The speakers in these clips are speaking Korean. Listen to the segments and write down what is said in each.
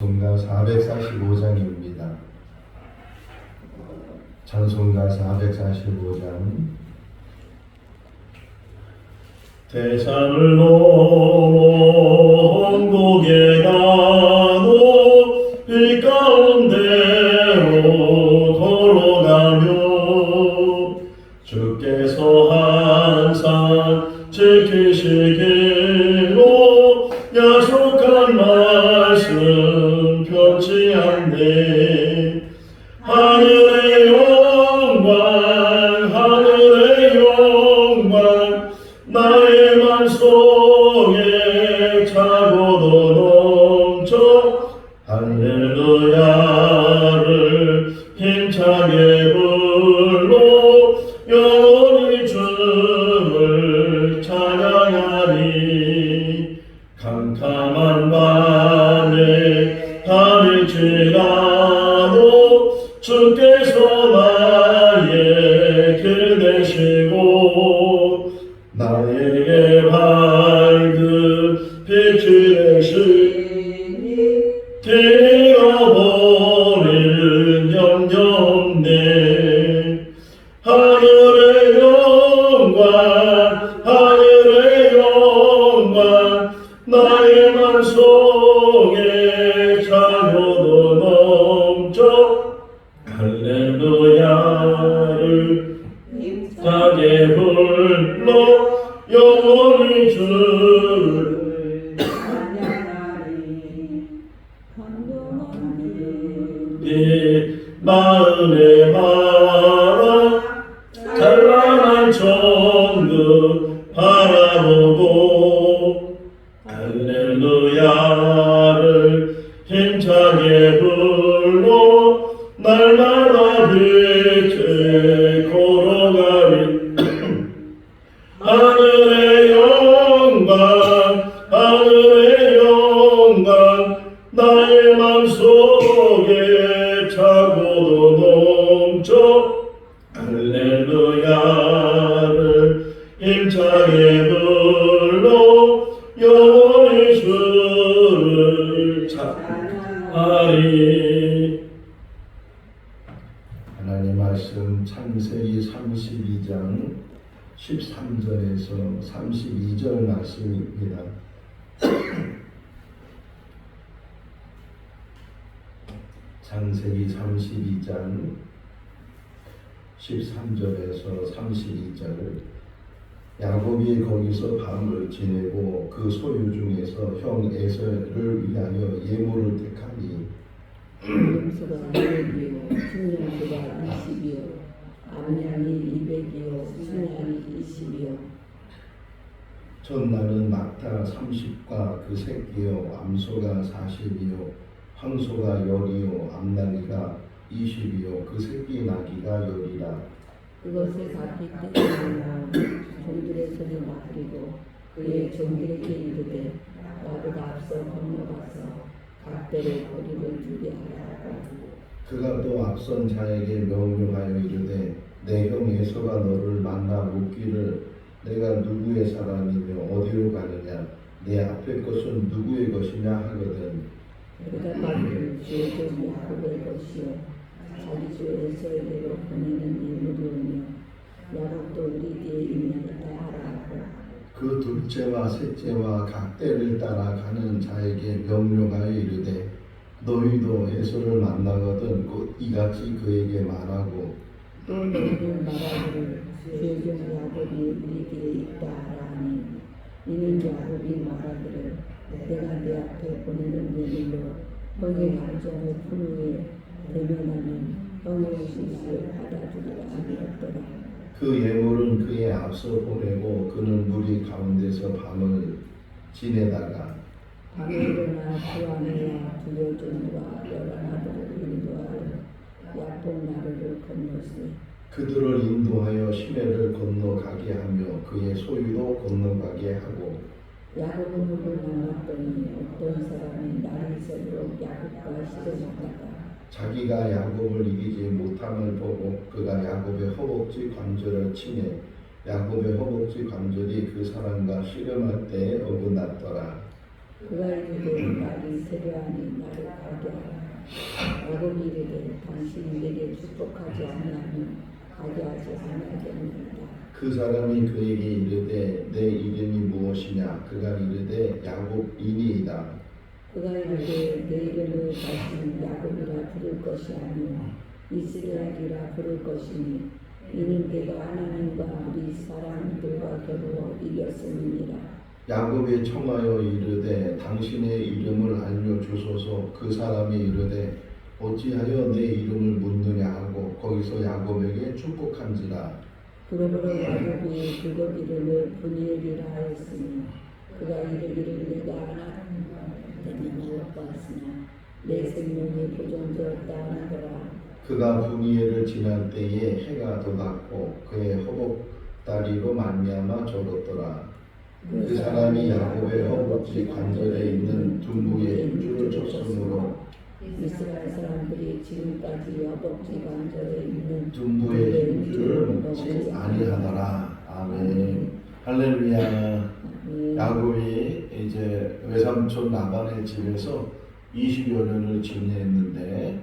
찬송가 445장입니다. 찬송가 445장. 대산을 넘어 언곡에 가도 빛 가운데로 걸어가며 주께서 항상 지키시기로 약속한 말씀 변치 않네. 하늘의 영광 하늘의 영광 나의 맘속에 차고도 넘쳐 할렐루야를 힘차게 불러 영원히 주를 찬양하리. 캄캄한 밤에 밤일지라도 주께서 나의 길 되시고 나에게 밝은 빛이 되시니 잃어버릴 염려 없네. 하늘의 영광 하늘의 영광 나의 맘속에 차고도 넘쳐 할렐루야를 힘차게 불러 영원히 주를 찬양하리. 빛 마음의 바람 찬란한 천국 바라보고 할렐루야를 힘차게 불러 날마다 빛에 걸어가리. 하늘의 영광 하늘의 영광 나의 맘속에 차고도 넘쳐 할렐루야를 힘차게 불러 영원히 주를 찬양하리. 하나님 말씀 창세기 32장 13절에서 32절 말씀입니다. 창세기 32장 13절에서 32절. 야곱이 거기서 밤을 지내고 그 소유 중에서 형 에서를 위하여 예물을 택하니 염소가 200이요 순양소가 20이요 암양이 200이요 순양이 20이요. 첫날은 낙타 30과 그 새끼요 암소가 40이요 황소가 10이요 암나귀가 20이요 그 새끼 나귀가 10이라. 그것을 갚기 때문에 종들의 손에 맡기고 그의 종들에게 이르되 나보다 앞서 건너가서 각대를 거리를 주게 하라고. 그가 또 앞선 자에게 명령하여 이르되 내 형 에서가 너를 만나 묻기를 내가 누구의 사람이며 어디로 가느냐 내 앞에 것은 누구의 것이냐 하거든. 그가 말을 주의 종 야곱의 것이요 자기 주 에서에게로 보내는 인물이오며 야곱도 우리 뒤에 있나이다 하라고. 그 둘째와 셋째와 각대를 따라 가는 자에게 명령하여 이르되 너희도 에서를 만나거든 곧 이같이 그에게 말하고 또 너희는 말하기를 주의 종 야곱이 우리 뒤에 있다 하라니 이는 야곱이 말하기를 내가 내 앞에 보내는 예물로 형의 감정을 푼 후에 대면하면 형의 시시를 받아주리라 하였더라. 그 예물은 그의 앞서 보내고 그는 무리 가운데서 밤을 지내다가 밤에 일어나 두 아내와 두 여종과 열한 아들을 인도하여 야복 나루를 건넜으니 그들을 인도하여 시내를 건너가게 하며 그의 소유도 건너가게 하고 야곱은 흙을 만났더니 어떤 사람이 나를 새로 야곱과 시름하다가 자기가 야곱을 이기지 못함을 보고 그가 야곱의 허벅지 관절을 치매 야곱의 허벅지 관절이 그 사람과 씨름할 때에 어긋났더라. 그가 이르되 나를 세려하니 나를 가게 야곱이 이르되 당신이 내게 축복하지 아니하면 가게 하지 아니하겠나이다. 그 사람이 그에게 이르되 내 이름이 무엇이냐? 그가 이르되 야곱이니이다. 그가 이르되 내 이름을 다시 야곱이라 부를 것이 아니요 이스라엘이라 부를 것이니 이는 내가 하나님과 우리 사람들과 겨루어 이겼음이니라. 야곱이 청하여 이르되 당신의 이름을 알려주소서. 그 사람이 이르되 어찌하여 내 이름을 묻느냐 하고 거기서 야곱에게 축복한지라. 그러므로 야곱이 그곳 이름을 브니엘이라 하였으니 그가 이르기를 내가 하나님을 보았으나 내 생명이 보존되었다 하더라. 그가 브니엘을 지날 때에 해가 돋았고 그의 허벅다리로 말미암아 졸었더라. 그 사람이 야곱의 허벅지 관절에 있는 둔부에 힘줄을 줬으므로 이스라엘 사람들이 지금까지 허벅지 관절에 있는 둔부의 힘줄을 먹지 아니하더라. 아멘. 할렐루야. 야곱이 이제 외삼촌 라반의 집에서 20여 년을 지냈는데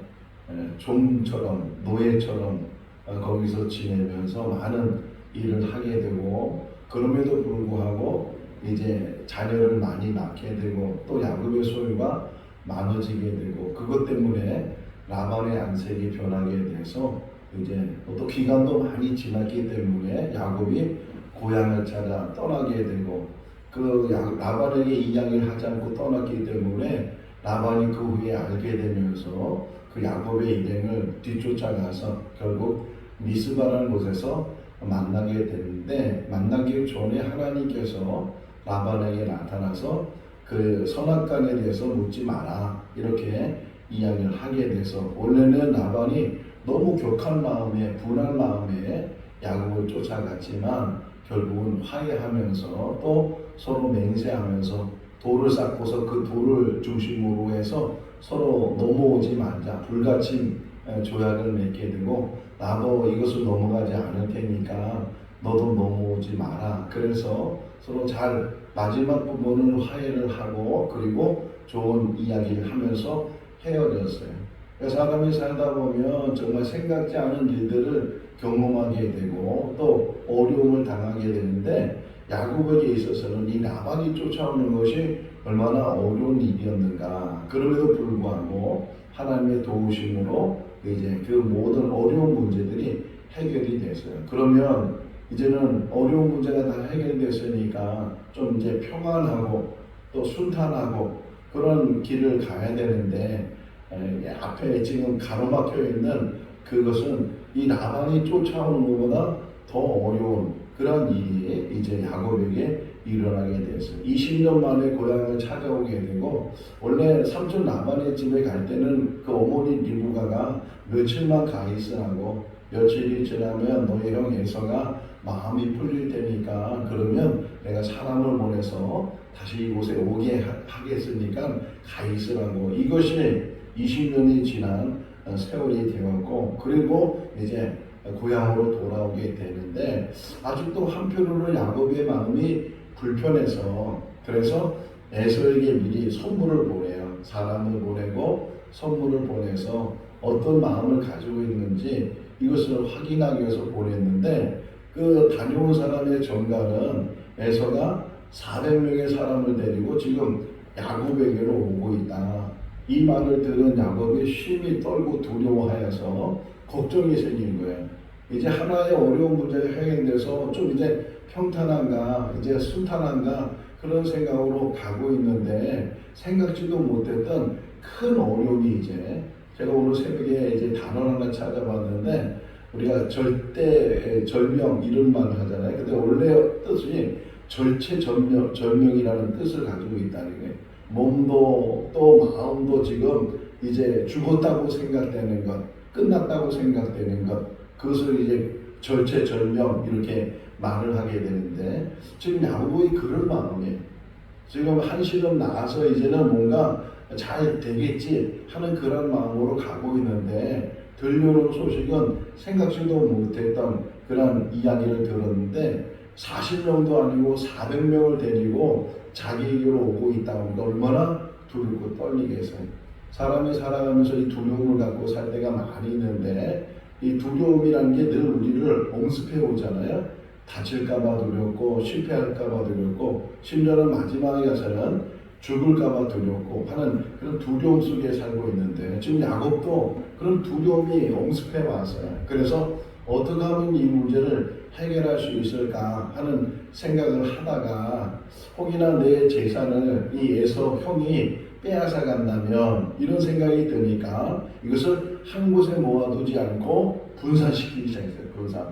종처럼 노예처럼 거기서 지내면서 많은 일을 하게 되고 그럼에도 불구하고 이제 자녀를 많이 낳게 되고 또 야곱의 소유가 많아지게 되고 그것 때문에 라반의 안색이 변하게 돼서 이제 또 기간도 많이 지났기 때문에 야곱이 고향을 찾아 떠나게 되고 그 라반에게 이야기를 하지 않고 떠났기 때문에 라반이 그 후에 알게 되면서 그 야곱의 일행을 뒤쫓아가서 결국 미스바라는 곳에서 만나게 되는데 만나기 전에 하나님께서 라반에게 나타나서 그 선악간에 대해서 묻지 마라 이렇게 이야기를 하게 돼서 원래는 라반이 너무 격한 마음에 분한 마음에 야곱을 쫓아갔지만 결국은 화해하면서 또 서로 맹세하면서 돌을 쌓고서 그 돌을 중심으로 해서 서로 넘어오지 말자 불가침 조약을 맺게 되고 나도 이것을 넘어가지 않을 테니까 너도 넘어오지 마라. 그래서 서로 잘 마지막 부분은 화해를 하고 그리고 좋은 이야기를 하면서 헤어졌어요. 사람이 살다 보면 정말 생각지 않은 일들을 경험하게 되고 또 어려움을 당하게 되는데 야곱에게 있어서는 이 라반이 쫓아오는 것이 얼마나 어려운 일이었는가. 그럼에도 불구하고 하나님의 도우심으로 이제 그 모든 어려운 문제들이 해결이 됐어요. 그러면 이제는 어려운 문제가 다 해결됐으니까 좀 이제 평안하고 또 순탄하고 그런 길을 가야 되는데 앞에 지금 가로막혀 있는 그것은 이 라반이 쫓아오는 것보다 더 어려운 그런 일이 이제 야곱에게 일어나게 됐어요. 20년 만에 고향을 찾아오게 되고 원래 삼촌 라반의 집에 갈 때는 그 어머니 리브가가 며칠만 가 있으라고 며칠이 지나면 너의 형 에서가 마음이 풀릴 테니까 그러면 내가 사람을 보내서 다시 이곳에 오게 하겠으니까 가 있으라고. 이것이 20년이 지난 세월이 되었고 그리고 이제 고향으로 돌아오게 되는데 아직도 한편으로 야곱의 마음이 불편해서 그래서 에서에게 미리 선물을 보내요. 사람을 보내고 선물을 보내서 어떤 마음을 가지고 있는지 이것을 확인하기 위해서 보냈는데 그 다녀온 사람의 전가는 에서가 400명의 사람을 데리고 지금 야곱에게로 오고 있다. 이 말을 들은 야곱이 심히 떨고 두려워하여서 걱정이 생긴 거예요. 이제 하나의 어려운 문제가 해결돼서 좀 이제 평탄한가 이제 순탄한가 그런 생각으로 가고 있는데 생각지도 못했던 큰 어려움이 이제 제가 오늘 새벽에 이제 단어 하나 찾아봤는데 우리가 절명 이런 말을 하잖아요. 근데 원래 뜻이 절체절명이라는 뜻을 가지고 있다는 거예요. 몸도 또 마음도 지금 이제 죽었다고 생각되는 것, 끝났다고 생각되는 것, 그것을 이제 절체절명 이렇게 말을 하게 되는데 지금 야곱이 그럴 마음이에요. 지금 한시름 나와서 이제는 뭔가 잘 되겠지 하는 그런 마음으로 가고 있는데 들려오는 소식은 생각지도 못했던 그런 이야기를 들었는데 40명도 아니고 400명을 데리고 자기에게로 오고 있다고 하니까 얼마나 두렵고 떨리겠어요. 사람이 살아가면서 이 두려움을 갖고 살 때가 많이 있는데 이 두려움이라는 게 늘 우리를 엄습해 오잖아요. 다칠까봐 두렵고 실패할까봐 두렵고 심지어는 마지막에 가서는 죽을까봐 두렵고 하는 그런 두려움 속에 살고 있는데 지금 야곱도 그런 두려움이 엄습해 왔어요. 그래서 어떻게 하면 이 문제를 해결할 수 있을까 하는 생각을 하다가 혹이나 내 재산을 이 에서 형이 빼앗아 간다면 이런 생각이 드니까 이것을 한 곳에 모아두지 않고 분산시키기 시작했어요. 분산.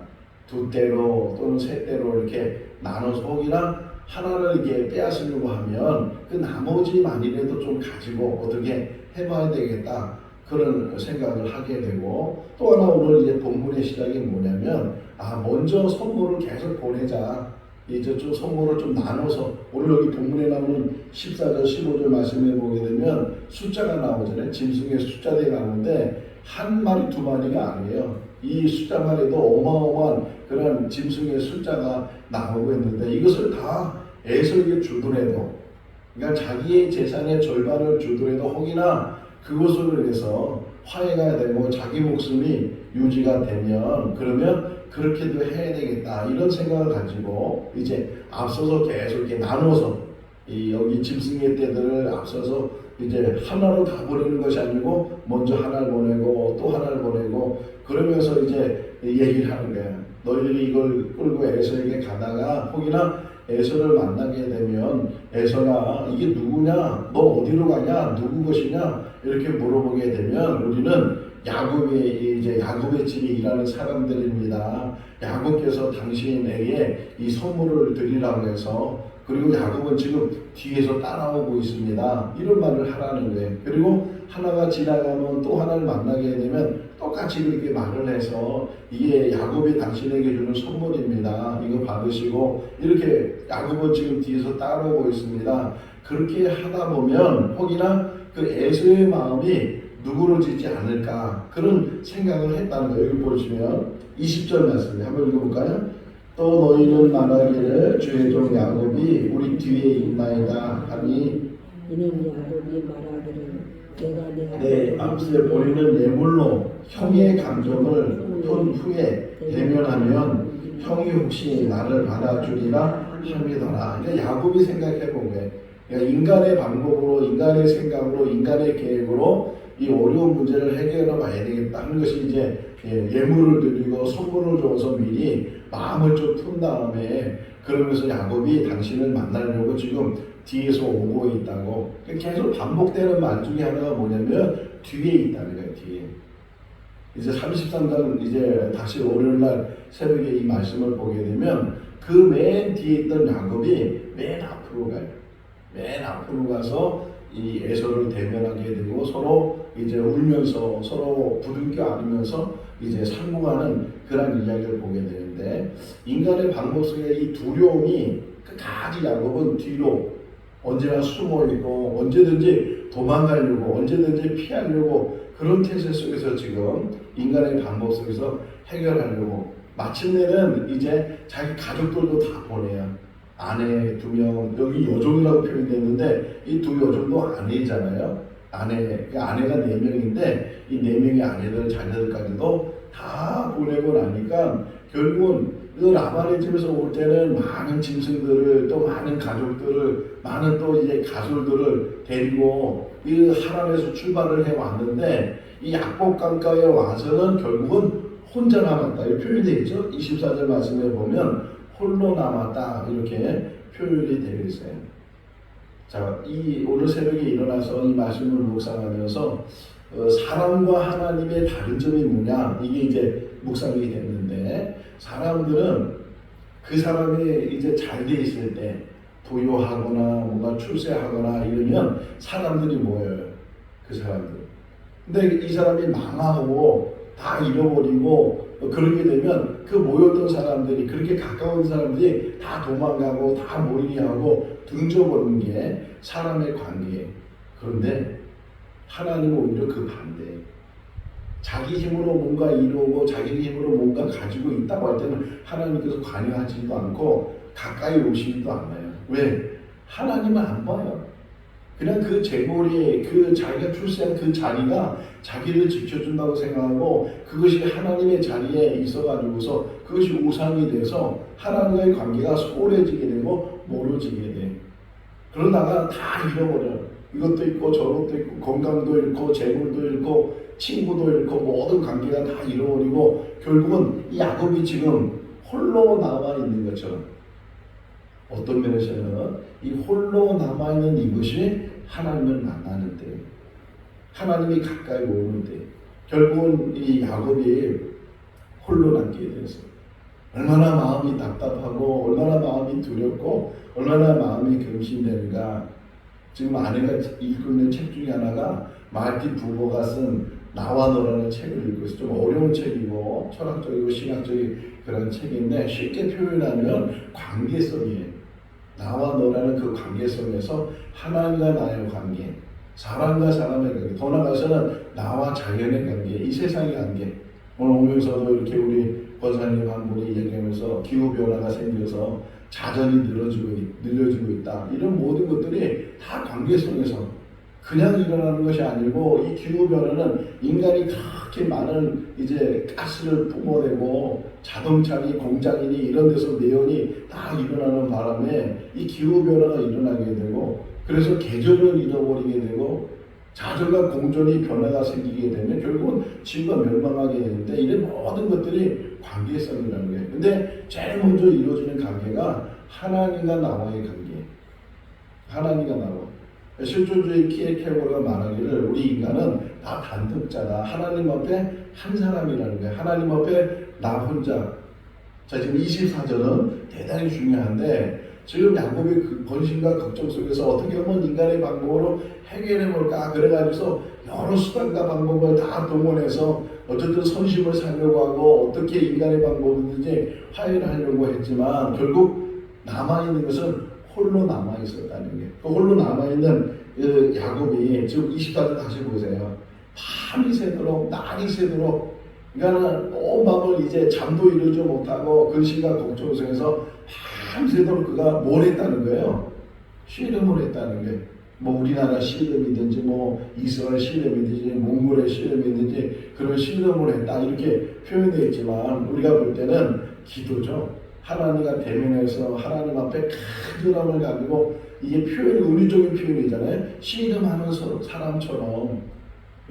두 대로 또는 세 대로 이렇게 나눠서 혹이나 하나를 이렇게 빼앗으려고 하면 그 나머지 만이라도 좀 가지고 어떻게 해봐야 되겠다 그런 생각을 하게 되고 또 하나 오늘 이제 본문의 시작이 뭐냐면 먼저 선물을 계속 보내자. 이제 좀 선물을 좀 나눠서 오늘 여기 본문에 나오는 14절 15절 말씀에 보게 되면 숫자가 나오잖아요. 짐승의 숫자들이 나오는데 한 마리 두 마리가 아니에요. 이 숫자만 해도 어마어마한 그런 짐승의 숫자가 나오고 있는데 이것을 다 에서에게 주더라도 그러니까 자기의 재산의 절반을 주더라도 혹이나 그것으로 인해서 화해가 되고 자기 목숨이 유지가 되면 그러면 그렇게도 해야 되겠다 이런 생각을 가지고 이제 앞서서 계속 이렇게 나눠서 여기 짐승의 떼들을 앞서서 이제 하나로 다 보내는 것이 아니고 먼저 하나를 보내고 또 하나를 보내고 그러면서 이제 얘기를 하는 거야. 너희들이 이걸 끌고 에서에게 가다가 혹이나 에서를 만나게 되면 에서가 이게 누구냐? 너 어디로 가냐? 누구 것이냐? 이렇게 물어보게 되면 우리는 야곱의 집에 일하는 사람들입니다. 야곱께서 당신에게 이 선물을 드리라고 해서 그리고 야곱은 지금 뒤에서 따라오고 있습니다. 이런 말을 하라는 거예요. 그리고 하나가 지나가면 또 하나를 만나게 되면 똑같이 그렇게 말을 해서 이게 야곱이 당신에게 주는 선물입니다. 이거 받으시고 이렇게 야곱은 지금 뒤에서 따라오고 있습니다. 그렇게 하다 보면 혹이나 그 에서의 마음이 누그러지지 않을까 그런 생각을 했다는 거예요. 여기 보시면 20절 말씀에 한번 읽어볼까요? 또 너희는 말하기를 주의 종 야곱이 우리 뒤에 있나이다 하니 이는 야곱이 말하기를 내가 내 앞에 보이는 예물로 형의 감정을 본 후에 대면하면 형이 혹시 나를 받아주리라 함이더라. 그러니까 야곱이 생각해 본 거예요. 그러니까 인간의 방법으로 인간의 생각으로 인간의 계획으로 이 어려운 문제를 해결해 봐야 되겠다 하는 것이 이제 예물을 드리고 선물을 줘서 미리 마음을 좀 푼 다음에 그러면서 야곱이 당신을 만나려고 지금 뒤에서 오고 있다고 계속 반복되는 말 중에 하나가 뭐냐면 뒤에 있다는 거예요. 뒤에 이제 33장 이제 다시 월요일날 새벽에 이 말씀을 보게 되면 그 맨 뒤에 있던 야곱이 맨 앞으로 가요. 맨 앞으로 가서 이 에서를 대면하게 되고 서로 이제 울면서 서로 부둥켜 안으면서 이제 상봉하는 그런 이야기를 보게 되는데 인간의 방법 속에 이 두려움이 끝까지 야곱은 뒤로 언제나 숨어 있고 언제든지 도망가려고 언제든지 피하려고 그런 태세 속에서 지금 인간의 방법 속에서 해결하려고 마침내는 이제 자기 가족들도 다 보내요. 아내 2명, 여기 여종이라고 표현되는데 이 두 여종도 아내잖아요. 아내가 4명인데 이 4명의 아내들, 자녀들까지도 다 보내고 나니까 결국은 그 라반의 집에서 올 때는 많은 짐승들을 또 많은 가족들을 많은 또 이제 가솔들을 데리고 이 하란에서 출발을 해 왔는데 이 약복 강가에 와서는 결국은 혼자 남았다. 이 표현되어 있죠. 24절 말씀에 보면 홀로 남았다 이렇게 표현이 되어 있어요. 자, 오늘 새벽에 일어나서 이 말씀을 묵상하면서 사람과 하나님의 다른 점이 뭐냐 이게 이제 묵상이 됐는데 사람들은 그 사람이 이제 잘 돼 있을 때 부유하거나 뭔가 출세하거나 이러면 사람들이 모여요. 그 사람들. 근데 이 사람이 망하고 다 잃어버리고 그러게 되면 그 모였던 사람들이 그렇게 가까운 사람들이 다 도망가고 다 모이하고 등져버리는 게 사람의 관계예요. 그런데 하나님은 오히려 그 반대예요. 자기 힘으로 뭔가 이루고 자기 힘으로 뭔가 가지고 있다고 할 때는 하나님께서 관여하지도 않고 가까이 오시지도 않아요. 왜? 하나님은 안 봐요. 그냥 그 재물이 그 자기가 출세한 그 자리가 자기를 지켜준다고 생각하고 그것이 하나님의 자리에 있어가지고서 그것이 우상이 돼서 하나님과의 관계가 소홀해지게 되고 멀어지게 돼. 그러다가 다 잃어버려. 이것도 있고 저것도 있고 건강도 잃고 재물도 잃고 친구도 잃고 모든 관계가 다 잃어버리고 결국은 이 야곱이 지금 홀로 남아 있는 것처럼 어떤 면에서는 이 홀로 남아 있는 이것이 하나님을 만나는 때, 하나님이 가까이 오는 때, 결국은 이 야곱이 홀로 남게 돼서 얼마나 마음이 답답하고 얼마나 마음이 두렵고 얼마나 마음이 금신되는가. 지금 아내가 읽고 있는 책 중에 하나가 마티 부보가 쓴 나와 너라는 책을 읽고 있어요. 좀 어려운 책이고 철학적이고 신학적인 그런 책인데 쉽게 표현하면 관계성이에요. 나와 너라는 그 관계성에서 하나님과 나의 관계, 사람과 사람의 관계, 더 나아가서는 나와 자연의 관계, 이 세상의 관계. 오늘 오면서도 이렇게 우리 권사님 한 분이 얘기하면서 기후변화가 생겨서 자전이 늘어지고 있다. 이런 모든 것들이 다 관계성에서 그냥 일어나는 것이 아니고 이 기후변화는 인간이 그렇게 많은 이제 가스를 뿜어내고 자동차니 공장이니 이런 데서 내연이 다 일어나는 바람에 이 기후변화가 일어나게 되고 그래서 계절을 잃어버리게 되고 자전과 공존이 변화가 생기게 되면 결국은 지구가 멸망하게 되는데 이런 모든 것들이 관계성이라는 거예요. 근데 제일 먼저 이루어지는 관계가 하나님과 나와의 관계. 하나님과 나와. 실존주의 키에케고르가 말하기를 우리 인간은 다 단독자다. 하나님 앞에 한 사람이라는 거예요. 하나님 앞에 나 혼자. 자, 지금 24절은 대단히 중요한데 지금 야곱의 그 번심과 걱정 속에서 어떻게 하면 인간의 방법으로 해결해 볼까 그래가지고서 여러 수단과 방법을 다 동원해서 어쨌든 선심을 살려고 하고 어떻게 인간의 방법이든지 화해를 하려고 했지만 결국 남아있는 것은 홀로 남아있었다는 게. 그 홀로 남아있는 그 야곱이 지금 24절 다시 보세요. 밤이 새도록 날이 새도록 그러니까 온 밤을 이제 잠도 이루지 못하고 근심과 걱정 속에서 밤새도록 그가 뭘 했다는 거예요? 씨름을 했다는 게. 뭐 우리나라 씨름이든지 뭐 이스라엘 씨름이든지 몽골의 씨름이든지 그런 씨름을 했다 이렇게 표현되어 있지만 우리가 볼 때는 기도죠. 하나님과 대면해서 하나님 앞에 큰 결함을 가지고 이게 표현이 은유적인 표현이잖아요. 씨름하는 사람처럼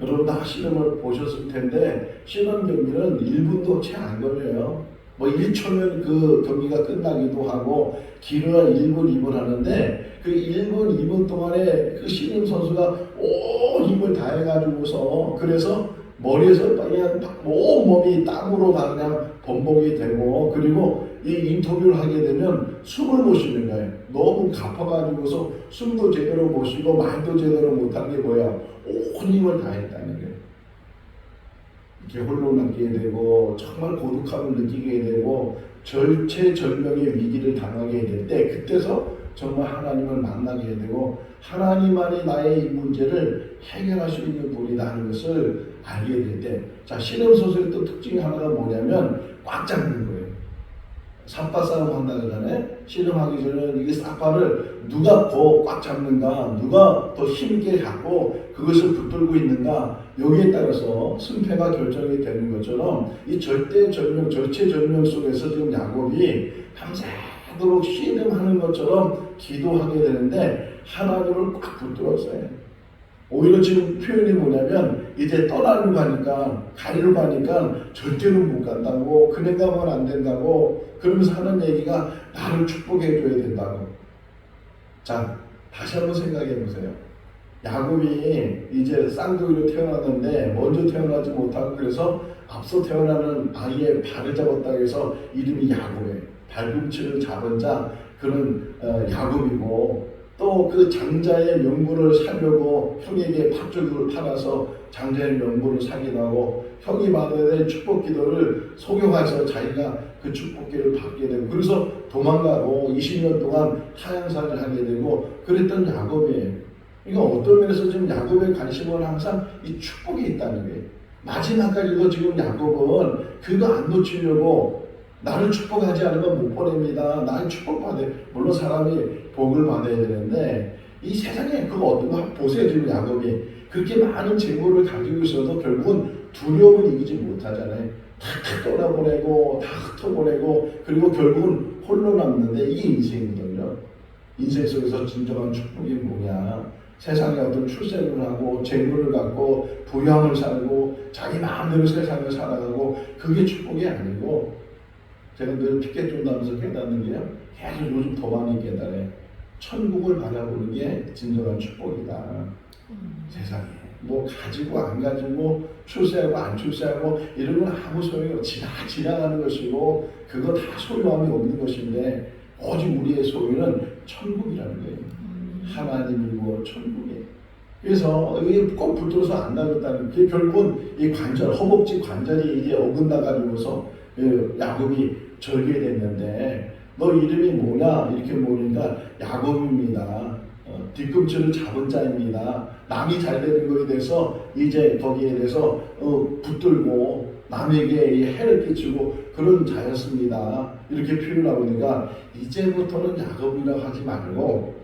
여러분 다 씨름을 보셨을 텐데 씨름 경기는 1분도 채 안 걸려요. 뭐 1초면 그 경기가 끝나기도 하고 길어야 1분, 2분 하는데 그 1분, 2분 동안에 그 씨름 선수가 온 힘을 다해가지고서 그래서 머리에서 그냥 온 몸이 땀으로 그냥 범벅이 되고 그리고 이 인터뷰를 하게 되면 숨을 못 쉬는 거예요. 너무 갚아가지고서 숨도 제대로 못 쉬고 말도 제대로 못한 게 뭐야? 온 힘을 다했다는 거예요. 이렇게 홀로 남게 되고 정말 고독함을 느끼게 되고 절체절명의 위기를 당하게 될 때 그때서 정말 하나님을 만나게 되고 하나님만이 나의 이 문제를 해결할 수 있는 분이라는 것을 알게 될 때 자 씨름소설의 또 특징이 하나가 뭐냐면 꽉 잡는 거예요. 삿바 싸움 한다 그러잖아요. 씨름하기 전에 이게 삿바를 누가 더 꽉 잡는가 누가 더 힘있게 잡고 그것을 붙들고 있는가 여기에 따라서 승패가 결정이 되는 것처럼 이 절체절명 속에서 지금 야곱이 밤새도록 씨름하는 것처럼 기도하게 되는데 하나님을 꽉 붙들었어요. 오히려 지금 표현이 뭐냐면 이제 떠나려고 하니까 가려고 하니까 절대로 못 간다고 그네 가면 안 된다고 그러면서 하는 얘기가 나를 축복해 줘야 된다고. 자 다시 한번 생각해 보세요. 야곱이 이제 쌍둥이로 태어났는데 먼저 태어나지 못하고 그래서 앞서 태어나는 아이의 발을 잡았다고 해서 이름이 야곱이에요. 발꿈치를 잡은 자 그런 야곱이고 또 그 장자의 명분을 살려고 형에게 팥죽을 팔아서 장자의 명분을 사기하고 형이 받아야 될 축복 기도를 속여가서 자기가 그 축복기를 받게 되고 그래서 도망가고 20년 동안 타향살을 하게 되고 그랬던 야곱이에요. 그러니까 어떤 면에서 지금 야곱의 관심은 항상 이 축복이 있다는 거예요. 마지막까지도 지금 야곱은 그거 안 놓치려고 나를 축복하지 않으면 못 보냅니다. 나를 축복받아요. 물론 사람이 복을 받아야 되는데 이 세상에 그거 어떤 거 보세요. 지금 야곱이 그렇게 많은 재물을 가지고 있어도 결국은 두려움을 이기지 못하잖아요. 다 떠나보내고 다 흩어보내고 그리고 결국은 홀로 남는데 이게 인생이거든요. 인생 속에서 진정한 축복이 뭐냐. 세상에 어떤 출세를 하고 재물을 갖고 부양을 살고 자기 마음대로 세상을 살아가고 그게 축복이 아니고 제가 늘 피켓 준다면서 깨닫는 게요. 계속 요즘 더 많이 깨달아요. 천국을 바라보는 게 진정한 축복이다. 세상에 뭐 가지고 안 가지고 출세하고 안 출세하고 이런 건 아무 소용이 없이 지나가는 것이고 그거 다 소유함이 없는 것인데 오직 우리의 소유는 천국이라는 거예요. 하나님이고 천국이에요. 그래서 이게 꼭 붙들어서 안 나갔다는 게 결국은 이 관절 허벅지 관절이 이게 어긋나 가지고서 야곱이 절개됐는데 너 이름이 뭐냐 이렇게 물으니까 야곱입니다. 뒤꿈치를 잡은 자입니다. 남이 잘 되는 거에 대해서 이제 거기에 대해서 붙들고 남에게 해를 끼치고 그런 자였습니다. 이렇게 표현하고 있으니까 이제부터는 야곱이라고 하지 말고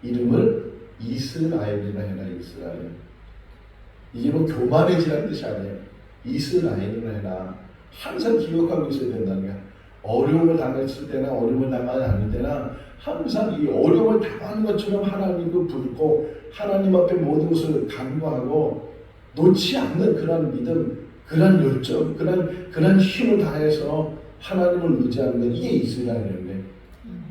이름을 이스라엘이라 해라. 이스라엘. 이게 뭐 교만해지라는 뜻이 아니에요. 이스라엘이라 해라. 항상 기억하고 있어야 된다는 거야. 어려움을 당했을 때나 어려움을 당하지 않을 때나 항상 이 어려움을 당하는 것처럼 하나님을 부르고 하나님 앞에 모든 것을 간구하고 놓지 않는 그런 믿음, 그런 열정, 그런 힘을 다해서 하나님을 의지하는 것 이게 이스라엘이에요.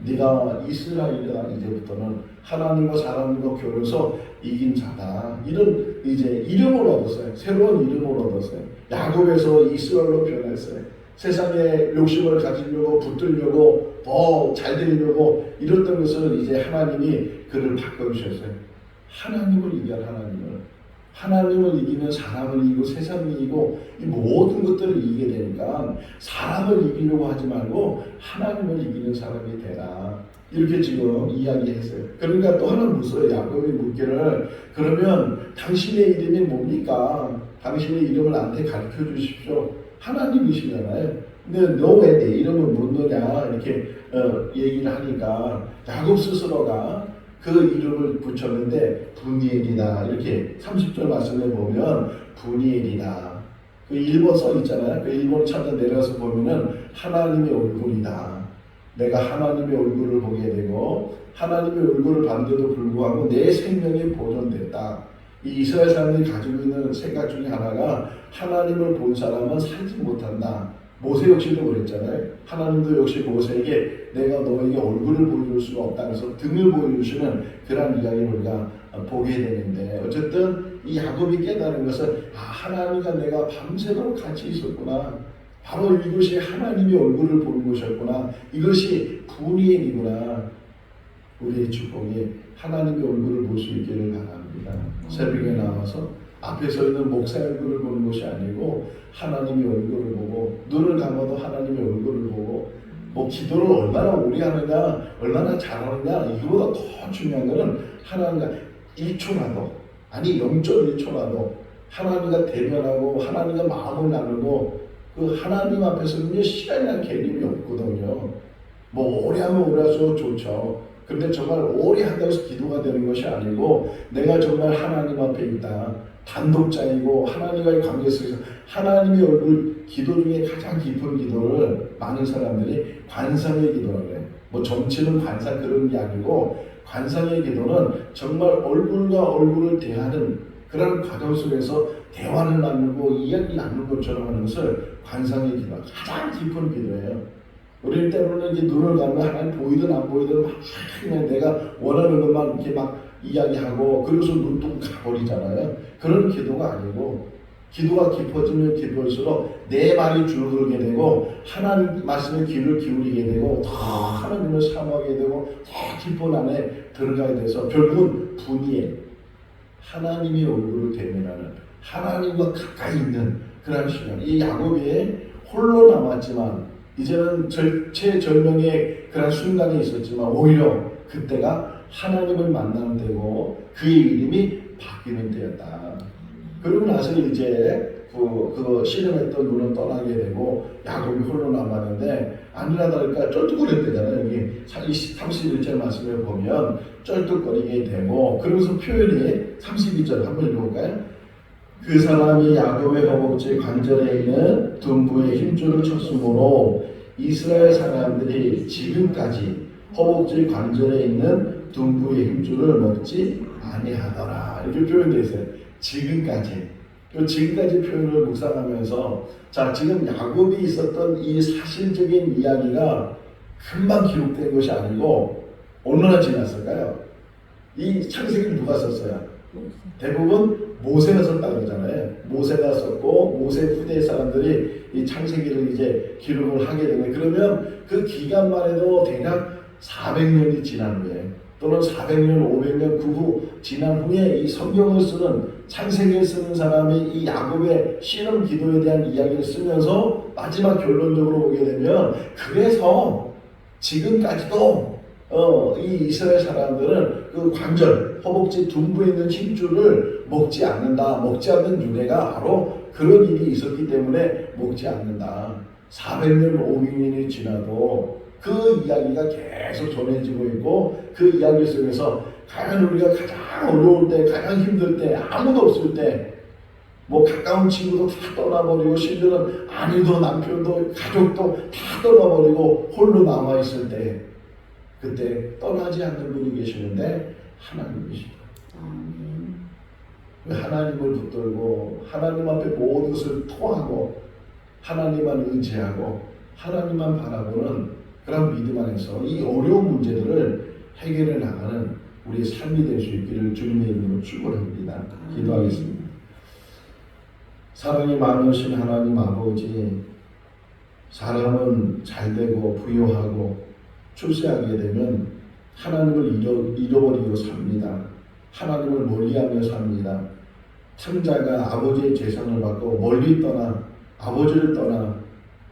네가 이스라엘이다. 이제부터는 하나님과 사람과 겨루어서 이긴 자다. 이런 이제 이름을 얻었어요. 새로운 이름을 얻었어요. 야곱에서 이스라엘로 변했어요. 세상에 욕심을 가지려고 붙들려고 더 잘 되려고 이랬던 것을 이제 하나님이 그를 바꿔주셨어요. 하나님을 이겨 하나님을 이기면 사람을 이기고 세상을 이기고 이 모든 것들을 이기게 되니까 사람을 이기려고 하지 말고 하나님을 이기는 사람이 되라. 이렇게 지금 이야기했어요. 그러니까 또 하나 묻어요. 야곱이 묻기를 그러면 당신의 이름이 뭡니까? 당신의 이름을 나한테 가르쳐 주십시오. 하나님이시잖아요. 근데 너 왜 내 이름을 묻느냐 이렇게 얘기를 하니까 야곱 스스로가 그 이름을 붙였는데 분이엘이다. 이렇게 30절 말씀에 보면 분이엘이다. 그 1번 써 있잖아요. 그 1번 찾아 내려서 보면은 하나님의 얼굴이다. 내가 하나님의 얼굴을 보게 되고 하나님의 얼굴을 봤는데도 불구하고 내 생명이 보존됐다. 이 이스라엘 사람들이 가지고 있는 생각 중에 하나가 하나님을 본 사람은 살지 못한다. 모세 역시도 그랬잖아요. 하나님도 역시 모세에게 내가 너에게 얼굴을 보여줄 수가 없다. 그래서 등을 보여주시는 그런 이야기를 우리가 보게 되는데 어쨌든 이 야곱이 깨달은 것은 하나님과 내가 밤새도록 같이 있었구나. 바로 이것이 하나님의 얼굴을 보는 것이었구나. 이것이 분이엘이구나. 우리의 축복이 하나님의 얼굴을 볼 수 있기를 바랍니다. 새벽에 나와서 앞에 서 있는 목사의 얼굴을 보는 것이 아니고 하나님의 얼굴을 보고 눈을 감아도 하나님의 얼굴을 보고 뭐 기도를 얼마나 오래 하느냐 얼마나 잘하느냐 이거보다 더 중요한 것은 하나님과 1초라도 아니 0.1초라도 하나님과 대면하고 하나님과 마음을 나누고 그 하나님 앞에서는요 시간이라는 개념이 없거든요. 뭐 오래 하면 오래 할수록 좋죠. 근데 정말 오래 한다고 해서 기도가 되는 것이 아니고 내가 정말 하나님 앞에 있다. 단독자이고 하나님과의 관계 속에서 하나님의 얼굴 기도 중에 가장 깊은 기도를 많은 사람들이 관상의 기도라고 해요. 뭐 정치는 관상 그런 게 아니고 관상의 기도는 정말 얼굴과 얼굴을 대하는 그런 과정 속에서 대화를 나누고 이야기를 나누는 것처럼 하는 것을 관상의 기도, 가장 깊은 기도예요. 우리는 때로는 이제 눈을 감으면 하나님 보이든 안 보이든 막 그냥 내가 원하는 것만 이렇게 막 이야기하고 그래서 눈 뜨고 가버리잖아요. 그런 기도가 아니고 기도가 깊어지면 깊어질수록 내 말이 줄어들게 되고 하나님 말씀에 귀를 기울이게 되고 더 하나님을 사모하게 되고 더 깊은 안에 들어가게 돼서 결국은 분이에 하나님의 얼굴을 대면하는 하나님과 가까이 있는 그런 시간. 이 야곱이 홀로 남았지만 이제는 절체절명의 그런 순간이 있었지만 오히려 그때가 하나님을 만나는 때고 그의 이름이 바뀌는 때였다. 그러고 나서 이제 그 씨름했던 눈은 떠나게 되고 야곱이 홀로 남았는데 아니나 다를까 쩔뚝거렸대잖아요. 여기 31절 말씀을 보면 쩔뚝거리게 되고, 그러면서 표현이 32절 한번 읽어볼까요? 그 사람이 야곱의 허벅지 관절에 있는 둔부의 힘줄을 쳤으므로 이스라엘 사람들이 지금까지 허벅지 관절에 있는 둔부의 힘줄을 먹지 아니하더라. 이렇게 표현되어 있어요. 지금까지. 그 지금까지 표현을 묵상하면서, 자, 지금 야곱이 있었던 이 사실적인 이야기가 금방 기록된 것이 아니고 얼마나 지났을까요? 이 창세기를 누가 썼어요? 대부분 모세가 썼다고 그러잖아요. 모세가 썼고 모세 후대 사람들이 이 창세기를 이제 기록을 하게 되면, 그러면 그 기간만 해도 대략 400년이 지난 후에, 또는 400년, 500년 그 후 지난 후에 이 성경을 쓰는, 창세기를 쓰는 사람이 이 야곱의 신음 기도에 대한 이야기를 쓰면서 마지막 결론적으로 보게 되면, 그래서 지금까지도 이 이스라엘 사람들은 그 관절, 허벅지 둔부에 있는 힘줄을 먹지 않는다. 먹지 않는 유래가 바로 그런 일이 있었기 때문에 먹지 않는다. 400년, 500년이 지나도 그 이야기가 계속 전해지고 있고, 그 이야기 속에서 과연 우리가 가장 어려울 때, 가장 힘들 때, 아무도 없을 때, 뭐 가까운 친구도 다 떠나버리고, 심지어는 아내도 남편도 가족도 다 떠나버리고 홀로 남아있을 때, 그때 떠나지 않는 분이 계시는데 하나님이십니다. 하나님을 붙들고 하나님 앞에 모든 것을 토하고 하나님만 의지하고 하나님만 바라보는 그런 믿음 안에서 이 어려운 문제들을 해결해 나가는 우리의 삶이 될 수 있기를 주님의 이름으로 축원합니다. 기도하겠습니다. 사랑이 많으신 하나님 아버지, 사람은 잘되고 부유하고 출세하게 되면 하나님을 잃어버리고 삽니다. 하나님을 멀리하며 삽니다. 창자가 아버지의 재산을 받고 멀리 떠나 아버지를 떠나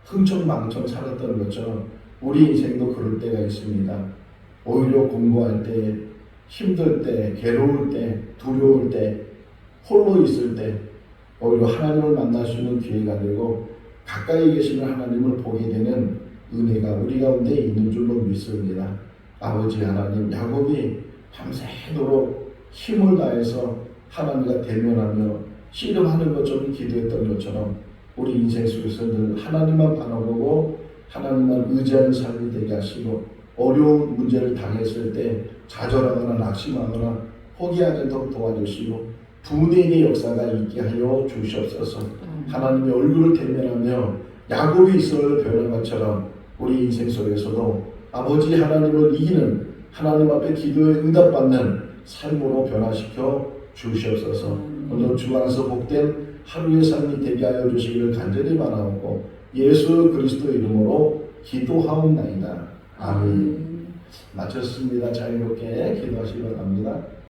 흥청망청 살았던 것처럼 우리 인생도 그럴 때가 있습니다. 오히려 공부할 때, 힘들 때, 괴로울 때, 두려울 때, 홀로 있을 때 오히려 하나님을 만날 수 있는 기회가 되고 가까이 계시는 하나님을 보게 되는 은혜가 우리 가운데 있는 줄로 믿습니다. 아버지 하나님, 야곱이 밤새도록 힘을 다해서 하나님과 대면하며 씨름하는 것처럼 기도했던 것처럼 우리 인생 속에서 늘 하나님만 바라보고 하나님만 의지하는 삶이 되게 하시고, 어려운 문제를 당했을 때 좌절하거나 낙심하거나 포기하지 않도록 도와주시고 분해의 역사가 있게 하여 주시옵소서. 하나님의 얼굴을 대면하며 야곱이 이스라엘을 변한 것처럼 우리 인생 속에서도 아버지 하나님을 이기는, 하나님 앞에 기도에 응답받는 삶으로 변화시켜 주시옵소서. 오늘 주 안에서 복된 하루의 삶이 되게 하여 주시기를 간절히 바라옵고 예수 그리스도 이름으로 기도하옵나이다. 아멘. 마쳤습니다. 자유롭게 기도하시기 바랍니다.